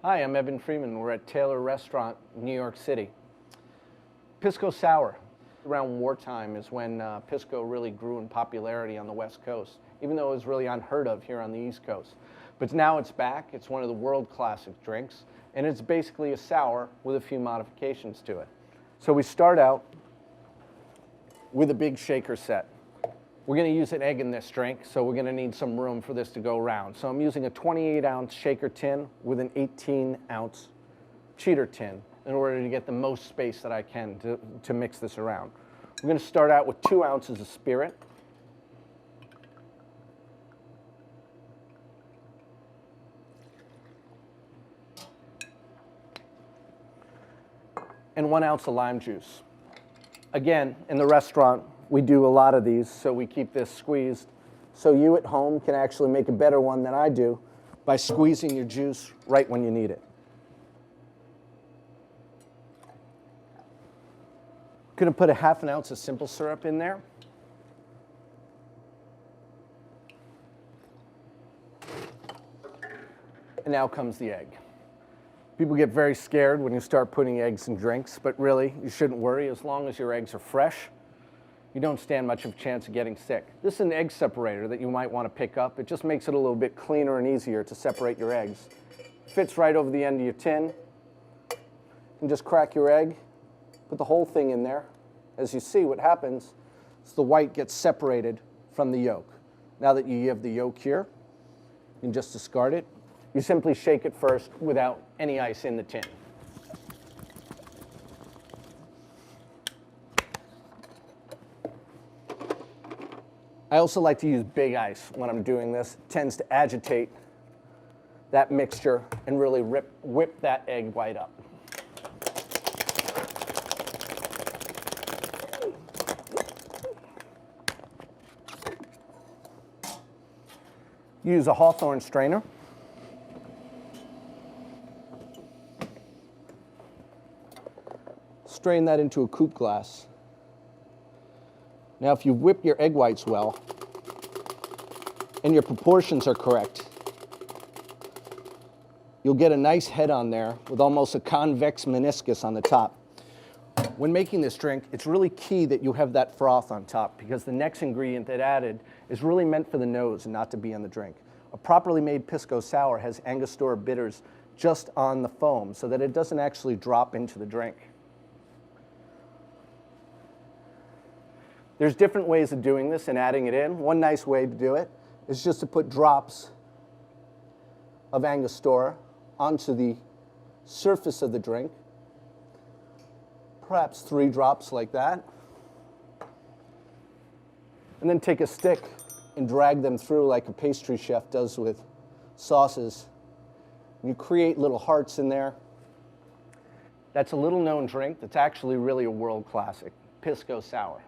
Hi, I'm Eben Freeman. We're at Tailor Restaurant, New York City. Pisco Sour. Around wartime is when Pisco really grew in popularity on the West Coast, even though it was really unheard of here on the East Coast. But now it's back. It's one of the world classic drinks, and it's basically a sour with a few modifications to it. So we start out with a big shaker set. We're going to use an egg in this drink, so we're going to need some room for this to go around. So I'm using a 28-ounce shaker tin with an 18-ounce cheater tin in order to get the most space that I can to mix this around. We're going to start out with 2 ounces of spirit. And 1 ounce of lime juice. Again, in the restaurant, we do a lot of these, so we keep this squeezed. So you at home can actually make a better one than I do by squeezing your juice right when you need it. Going to put a ½ ounce of simple syrup in there. And now comes the egg. People get very scared when you start putting eggs in drinks, but really, you shouldn't worry. As long as your eggs are fresh, you don't stand much of a chance of getting sick. This is an egg separator that you might want to pick up. It just makes it a little bit cleaner and easier to separate your eggs. Fits right over the end of your tin. And just crack your egg, put the whole thing in there. As you see, what happens is the white gets separated from the yolk. Now that you have the yolk here, you can just discard it. You simply shake it first without any ice in the tin. I also like to use big ice when I'm doing this. It tends to agitate that mixture and really whip that egg white up. Use a Hawthorne strainer. Strain that into a coupe glass. Now, if you whip your egg whites well and your proportions are correct, you'll get a nice head on there with almost a convex meniscus on the top. When making this drink, it's really key that you have that froth on top because the next ingredient that added is really meant for the nose and not to be on the drink. A properly made Pisco Sour has Angostura bitters just on the foam so that it doesn't actually drop into the drink. There's different ways of doing this and adding it in. One nice way to do it is just to put drops of Angostura onto the surface of the drink. Perhaps 3 drops like that. And then take a stick and drag them through like a pastry chef does with sauces. You create little hearts in there. That's a little known drink that's actually really a world classic, Pisco Sour.